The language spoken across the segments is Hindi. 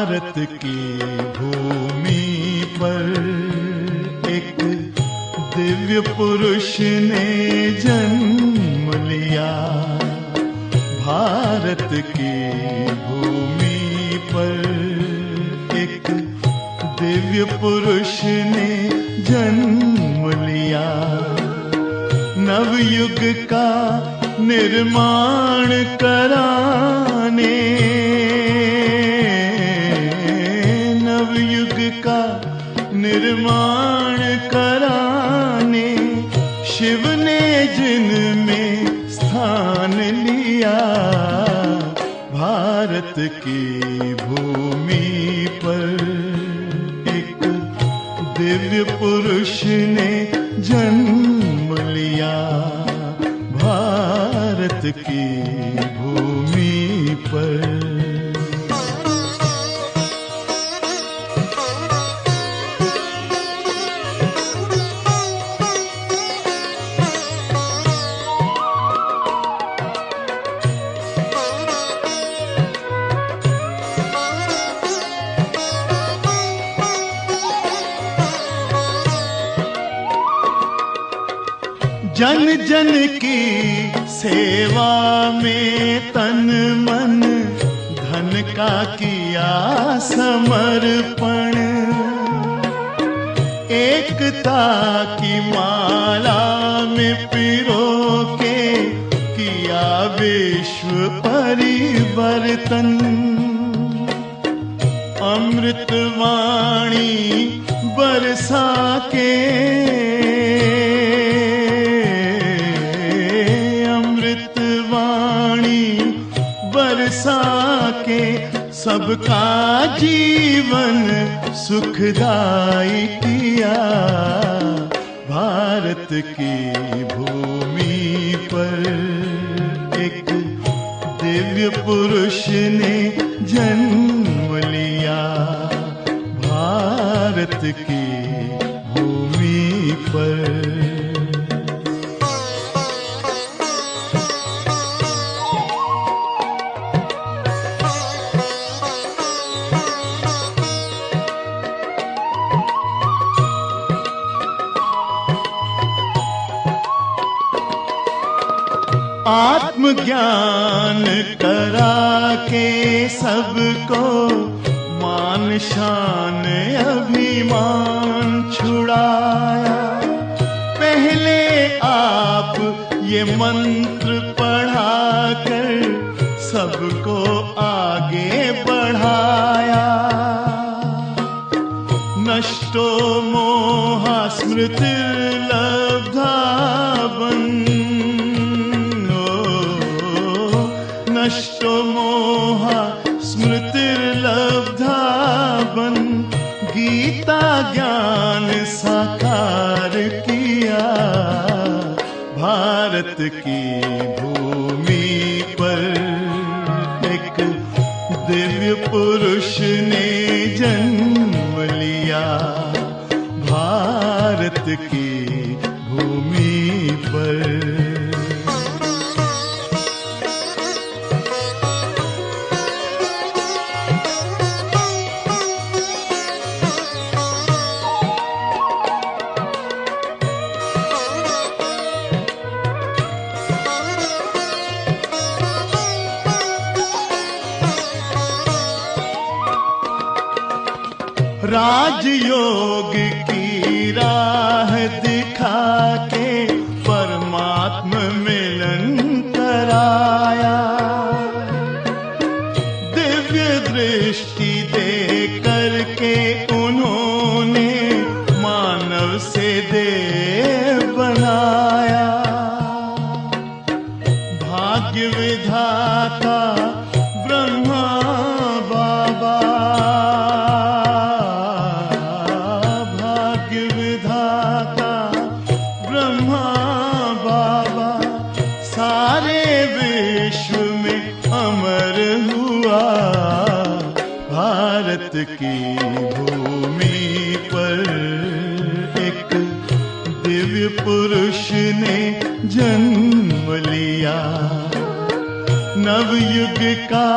भारत की भूमि पर एक दिव्य पुरुष ने जन्म लिया। भारत की भूमि पर एक दिव्य पुरुष ने जन्म लिया। नवयुग का निर्माण कराने, नवयुग का निर्माण कराने शिव ने जिनमें स्थान लिया। भारत की भूमि पर एक दिव्य पुरुष ने जन्म लिया। भारत की भूमि पर जन जन की सेवा में तन मन धन का किया समर्पण। एकता की माला में पिरो के किया विश्व परिवर्तन। अमृत वाणी बरसा के, बरसा के सबका जीवन सुखदाई किया। भारत की भूमि पर एक दिव्य पुरुष ने जन्म लिया। भारत की भूमि पर आत्मज्ञान करा के सबको मान शान अभिमान छुड़ाया। पहले आप ये मंत्र पढ़ा कर सबको आगे बढ़ाया। नष्टो मोहा स्मृतिर्लब्धा नष्टो मोहा स्मृतिर्लब्धा बन। गीता ज्ञान साकार किया। भारत की भूमि पर एक दिव्य पुरुष ने जन्म लिया। भारत की भूमि पर राजयोग की राह दिखा के परमात्मा मिलन कराया। दिव्य दृष्टि दे करके उन्होंने मानव से देव बनाया। भाग्य विधाता ब्रह्मा बाबा, ब्रह्मा बाबा सारे विश्व में अमर हुआ। भारत की भूमि पर एक दिव्य पुरुष ने जन्म लिया। नवयुग का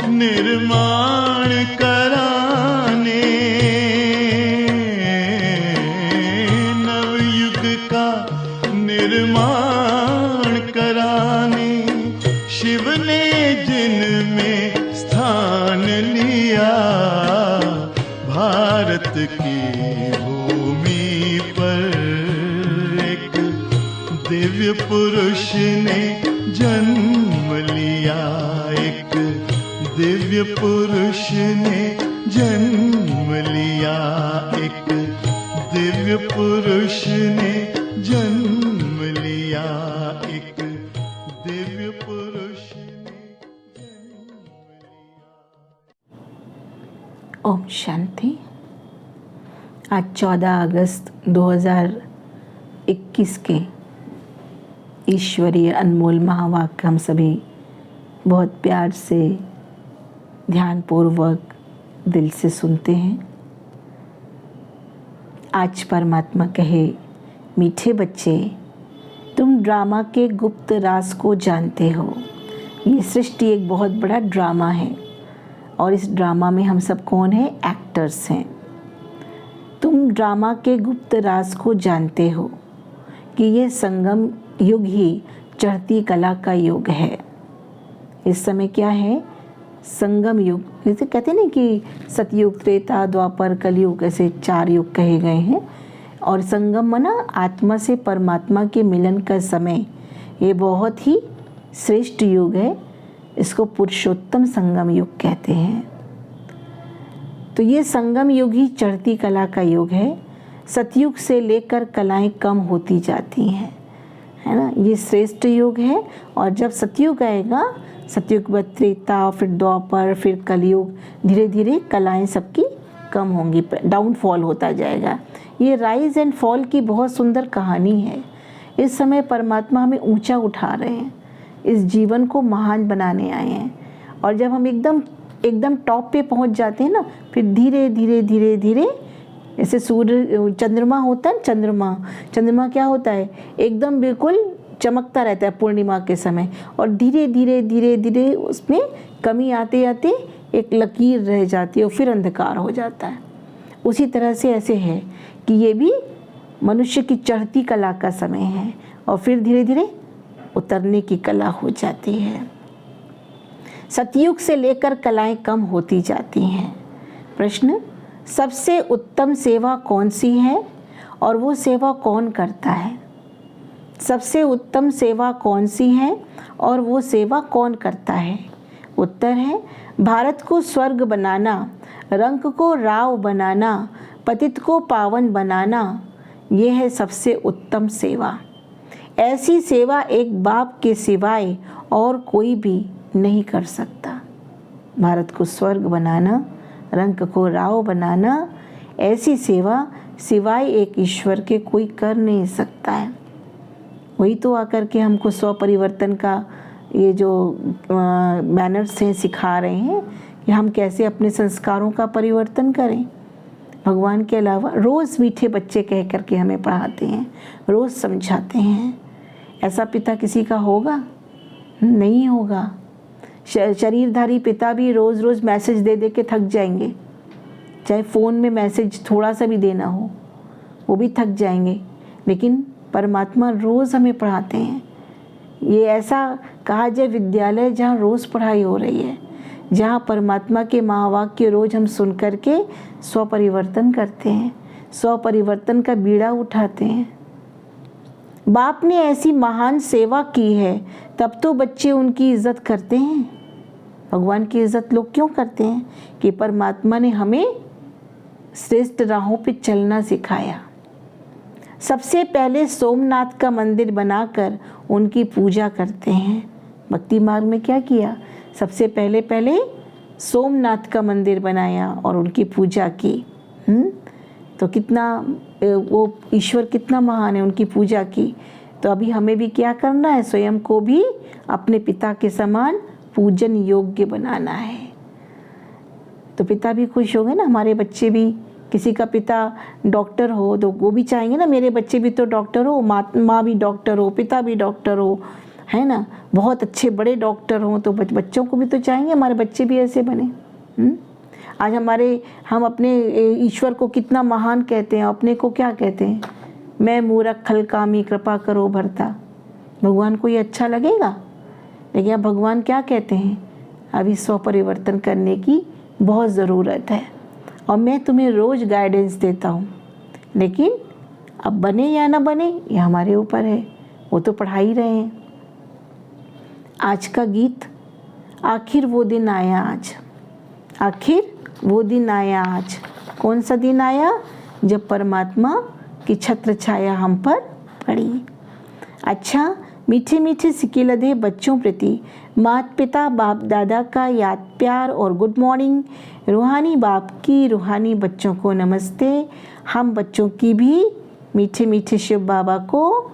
निर्माण कराने, नवयुग का निर्माण कराने शिव ने जिनमें स्थान लिया, भारत की भूमि पर एक दिव्य पुरुष ने जन्म लिया, एक दिव्य पुरुष ने जन्म लिया, एक दिव्य पुरुष ने जन्म लिया, एक दिव्य पुरुष ने जन्म लिया। ओम शांति। आज 14 अगस्त 2021 के ईश्वरीय अनमोल महावाक्य हम सभी बहुत प्यार से ध्यानपूर्वक दिल से सुनते हैं। आज परमात्मा कहे, मीठे बच्चे, तुम ड्रामा के गुप्त राज को जानते हो। ये सृष्टि एक बहुत बड़ा ड्रामा है और इस ड्रामा में हम सब कौन है? एक्टर्स हैं। तुम ड्रामा के गुप्त राज को जानते हो कि ये संगम युग ही चढ़ती कला का युग है। इस समय क्या है? संगम युग। जैसे कहते हैं ना कि सतयुग, त्रेता, द्वापर, कलयुग, ऐसे 4 युग कहे गए हैं। और संगम मना आत्मा से परमात्मा के मिलन का समय। ये बहुत ही श्रेष्ठ युग है। इसको पुरुषोत्तम संगम युग कहते हैं। तो ये संगम युग ही चढ़ती कला का युग है। सतयुग से लेकर कलाएं कम होती जाती हैं, है ना। ये श्रेष्ठ युग है। और जब सतयुग आएगा, सतयुग बाद त्रेता, फिर द्वापर, फिर कलयुग, धीरे धीरे कलाएं सबकी कम होंगी, डाउनफॉल होता जाएगा। ये राइज एंड फॉल की बहुत सुंदर कहानी है। इस समय परमात्मा हमें ऊंचा उठा रहे हैं, इस जीवन को महान बनाने आए हैं। और जब हम एकदम टॉप पे पहुंच जाते हैं ना, फिर धीरे धीरे धीरे धीरे, जैसे सूर्य, चंद्रमा होता है, चंद्रमा क्या होता है? एकदम बिल्कुल चमकता रहता है पूर्णिमा के समय, और धीरे धीरे धीरे धीरे उसमें कमी आते आते एक लकीर रह जाती है और फिर अंधकार हो जाता है। उसी तरह से ऐसे है कि ये भी मनुष्य की चढ़ती कला का समय है और फिर धीरे धीरे उतरने की कला हो जाती है। सतयुग से लेकर कलाएं कम होती जाती हैं। प्रश्न, सबसे उत्तम सेवा कौन सी है और वो सेवा कौन करता है? सबसे उत्तम सेवा कौन सी है और वो सेवा कौन करता है? उत्तर है, भारत को स्वर्ग बनाना, रंक को राव बनाना, पतित को पावन बनाना, ये है सबसे उत्तम सेवा। ऐसी सेवा एक बाप के सिवाय और कोई भी नहीं कर सकता। भारत को स्वर्ग बनाना, रंक को राव बनाना, ऐसी सेवा सिवाय एक ईश्वर के कोई कर नहीं सकता है। वही तो आकर के हमको स्वपरिवर्तन का ये जो मैनर्स हैं सिखा रहे हैं कि हम कैसे अपने संस्कारों का परिवर्तन करें। भगवान के अलावा रोज़ मीठे बच्चे कह करके हमें पढ़ाते हैं, रोज़ समझाते हैं। ऐसा पिता किसी का होगा? नहीं होगा। शरीरधारी पिता भी रोज़ रोज़ मैसेज दे दे के थक जाएंगे। चाहे फ़ोन में मैसेज थोड़ा सा भी देना हो, वो भी थक जाएंगे। लेकिन परमात्मा रोज़ हमें पढ़ाते हैं। ये ऐसा कहा जाए विद्यालय जहाँ रोज़ पढ़ाई हो रही है, जहाँ परमात्मा के महावाक्य रोज़ हम सुन करके स्वपरिवर्तन करते हैं, स्वपरिवर्तन का बीड़ा उठाते हैं। बाप ने ऐसी महान सेवा की है, तब तो बच्चे उनकी इज्जत करते हैं। भगवान की इज्जत लोग क्यों करते हैं? कि परमात्मा ने हमें श्रेष्ठ राहों पे चलना सिखाया। सबसे पहले सोमनाथ का मंदिर बनाकर उनकी पूजा करते हैं। भक्ति मार्ग में क्या किया? सबसे पहले सोमनाथ का मंदिर बनाया और उनकी पूजा की। तो कितना वो ईश्वर कितना महान है, उनकी पूजा की। तो अभी हमें भी क्या करना है? स्वयं को भी अपने पिता के समान पूजन योग्य बनाना है। तो पिता भी खुश होंगे ना, हमारे बच्चे भी, किसी का पिता डॉक्टर हो तो वो भी चाहेंगे ना मेरे बच्चे भी तो डॉक्टर हो, माँ भी डॉक्टर हो, पिता भी डॉक्टर हो, है ना, बहुत अच्छे बड़े डॉक्टर हों, तो बच्चों को भी तो चाहेंगे हमारे बच्चे भी ऐसे बने। आज हम अपने ईश्वर को कितना महान कहते हैं, अपने को क्या कहते हैं, मैं मूर्ख खल कामी कृपा करो भरता। भगवान को ये अच्छा लगेगा? लेकिन अब भगवान क्या कहते हैं, अभी स्व परिवर्तन करने की बहुत ज़रूरत है और मैं तुम्हें रोज़ गाइडेंस देता हूँ, लेकिन अब बने या ना बने ये हमारे ऊपर है, वो तो पढ़ा ही रहे हैं। आज का गीत, आखिर वो दिन आया आज, आखिर वो दिन आया आज। कौन सा दिन आया? जब परमात्मा की छत्र छाया हम पर पड़ी। अच्छा, मीठे मीठे सिक्के लदे बच्चों प्रति माता पिता बाप दादा का याद प्यार और गुड मॉर्निंग। रूहानी बाप की रूहानी बच्चों को नमस्ते। हम बच्चों की भी मीठे मीठे शिव बाबा को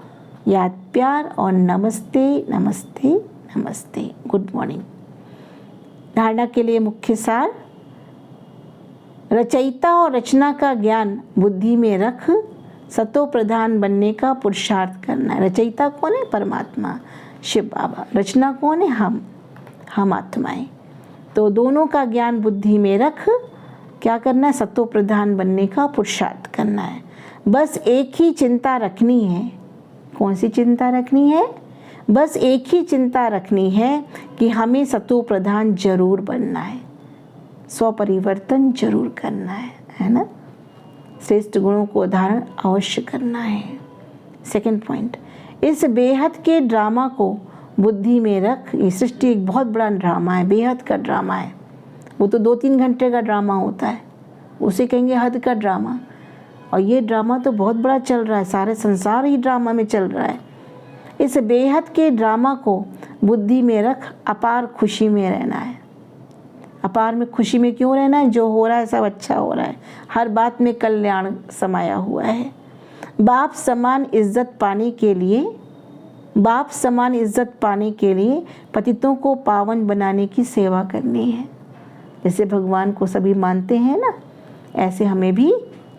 याद प्यार और नमस्ते नमस्ते नमस्ते, गुड मॉर्निंग। धारणा के लिए मुख्य सार, रचयिता और रचना का ज्ञान बुद्धि में रख सतो प्रधान बनने का पुरुषार्थ करना है। रचयिता कौन है? परमात्मा शिव बाबा। रचना कौन है? हम आत्माएं। तो दोनों का ज्ञान बुद्धि में रख क्या करना है? सतो प्रधान बनने का पुरुषार्थ करना है। बस एक ही चिंता रखनी है। कौन सी चिंता रखनी है? बस एक ही चिंता रखनी है कि हमें सतो प्रधान जरूर बनना है, स्व परिवर्तन जरूर करना है ना। श्रेष्ठ गुणों को धारण अवश्य करना है। सेकंड पॉइंट, इस बेहद के ड्रामा को बुद्धि में रख। ये सृष्टि एक बहुत बड़ा ड्रामा है, बेहद का ड्रामा है। वो तो 2-3 घंटे का ड्रामा होता है, उसे कहेंगे हद का ड्रामा। और ये ड्रामा तो बहुत बड़ा चल रहा है, सारे संसार ही ड्रामा में चल रहा है। इस बेहद के ड्रामा को बुद्धि में रख, अपार खुशी में रहना है। अपार में खुशी में क्यों रहना है? जो हो रहा है सब अच्छा हो रहा है, हर बात में कल्याण समाया हुआ है। बाप समान इज्जत पाने के लिए, बाप समान इज्जत पाने के लिए पतितों को पावन बनाने की सेवा करनी है। जैसे भगवान को सभी मानते हैं ना, ऐसे हमें भी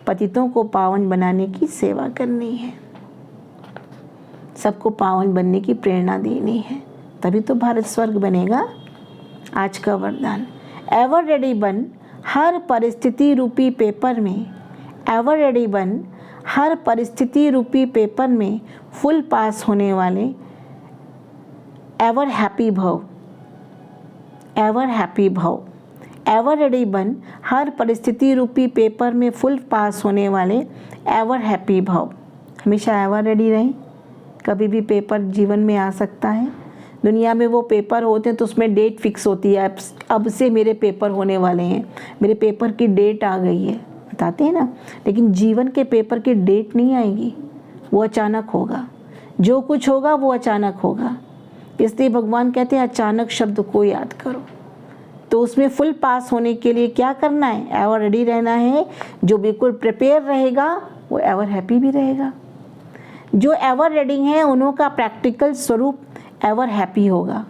पतितों को पावन बनाने की सेवा करनी है। सबको पावन बनने की प्रेरणा देनी है, तभी तो भारत स्वर्ग बनेगा। आज का वरदान, एवर रेडी बन हर परिस्थिति रूपी पेपर में, एवर रेडी बन हर परिस्थिति रूपी पेपर में फुल पास होने वाले एवर हैप्पी भव, एवर हैप्पी भव। एवर रेडी बन हर परिस्थिति रूपी पेपर में फुल पास होने वाले एवर हैप्पी भव। हमेशा एवर रेडी रहें, कभी भी पेपर जीवन में आ सकता है। दुनिया में वो पेपर होते हैं तो उसमें डेट फिक्स होती है, अब से मेरे पेपर होने वाले हैं, मेरे पेपर की डेट आ गई है, बताते हैं ना। लेकिन जीवन के पेपर की डेट नहीं आएगी, वो अचानक होगा। जो कुछ होगा वो अचानक होगा। इसलिए भगवान कहते हैं अचानक शब्द को याद करो। तो उसमें फुल पास होने के लिए क्या करना है? एवर रेडी रहना है। जो बिल्कुल प्रिपेयर रहेगा वो एवर हैप्पी भी रहेगा। जो एवर रेडी हैं उन्हों का प्रैक्टिकल स्वरूप एवर हैप्पी होगा,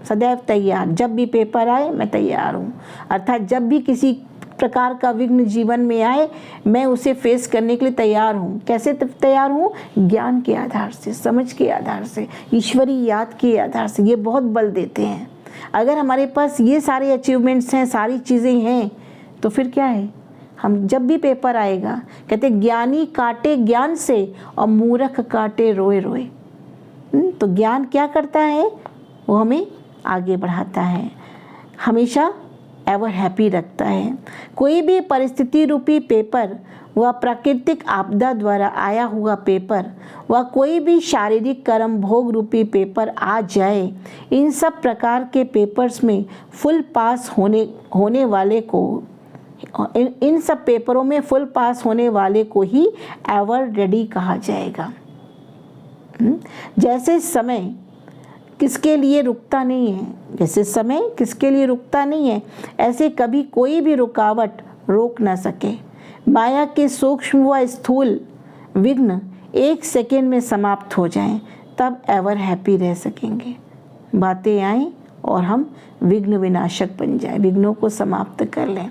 सदैव तैयार। जब भी पेपर आए मैं तैयार हूँ, अर्थात जब भी किसी प्रकार का विघ्न जीवन में आए मैं उसे फेस करने के लिए तैयार हूँ। कैसे तैयार हूँ? ज्ञान के आधार से, समझ के आधार से, ईश्वरीय याद के आधार से। ये बहुत बल देते हैं। अगर हमारे पास ये सारे अचीवमेंट्स हैं, सारी चीज़ें हैं, तो फिर क्या है? हम जब भी पेपर आएगा, कहते ज्ञानी काटे ज्ञान से और मूर्ख काटे रोए रोए। तो ज्ञान क्या करता है? वो हमें आगे बढ़ाता है, हमेशा एवर हैप्पी रखता है। कोई भी परिस्थिति रूपी पेपर व प्राकृतिक आपदा द्वारा आया हुआ पेपर व कोई भी शारीरिक कर्म भोग रूपी पेपर आ जाए, इन सब प्रकार के पेपर्स में फुल पास होने वाले को, इन सब पेपरों में फुल पास होने वाले को ही एवर रेडी कहा जाएगा। जैसे समय किसके लिए रुकता नहीं है, जैसे समय किसके लिए रुकता नहीं है, ऐसे कभी कोई भी रुकावट रोक ना सके। माया के सूक्ष्म व स्थूल विघ्न 1 सेकेंड में समाप्त हो जाएं, तब एवर हैप्पी रह सकेंगे। बातें आएं और हम विघ्न विनाशक बन जाएं, विघ्नों को समाप्त कर लें।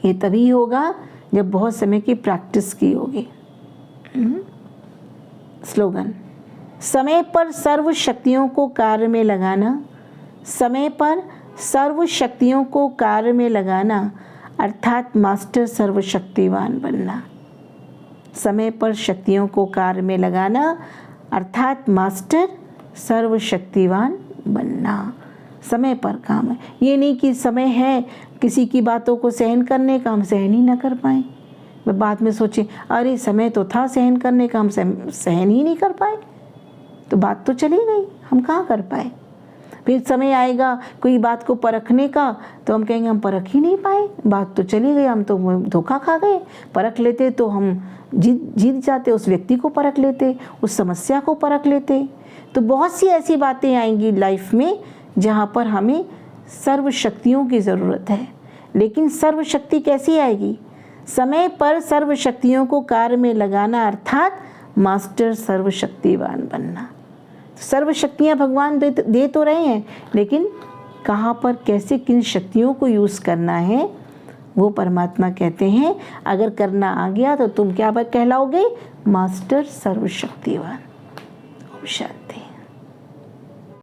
ये तभी होगा जब बहुत समय की प्रैक्टिस की होगी। स्लोगन, समय पर सर्व शक्तियों को कार्य में लगाना, समय पर सर्व शक्तियों को कार्य में लगाना अर्थात मास्टर सर्वशक्तिवान बनना। समय पर शक्तियों को कार्य में लगाना अर्थात मास्टर सर्वशक्तिवान बनना। समय पर काम है, ये नहीं कि समय है किसी की बातों को सहन करने का हम सहन ही ना कर पाए, मैं बाद में सोचे अरे समय तो था सहन करने का, हम सहन ही नहीं कर पाए, तो बात तो चली गई, हम कहाँ कर पाए। फिर समय आएगा कोई बात को परखने का, तो हम कहेंगे हम परख ही नहीं पाए, बात तो चली गई, हम तो धोखा खा गए। परख लेते तो हम जीत जाते, उस व्यक्ति को परख लेते, उस समस्या को परख लेते। तो बहुत सी ऐसी बातें आएंगी लाइफ में जहाँ पर हमें सर्व शक्तियों की ज़रूरत है। लेकिन सर्व शक्ति कैसी आएगी? समय पर सर्व शक्तियों को कार्य में लगाना अर्थात मास्टर सर्वशक्तिवान बनना। सर्व शक्तियाँ भगवान दे तो रहे हैं, लेकिन कहाँ पर कैसे किन शक्तियों को यूज़ करना है वो परमात्मा कहते हैं अगर करना आ गया तो तुम क्या कहलाओगे? मास्टर सर्वशक्तिवान। शांति।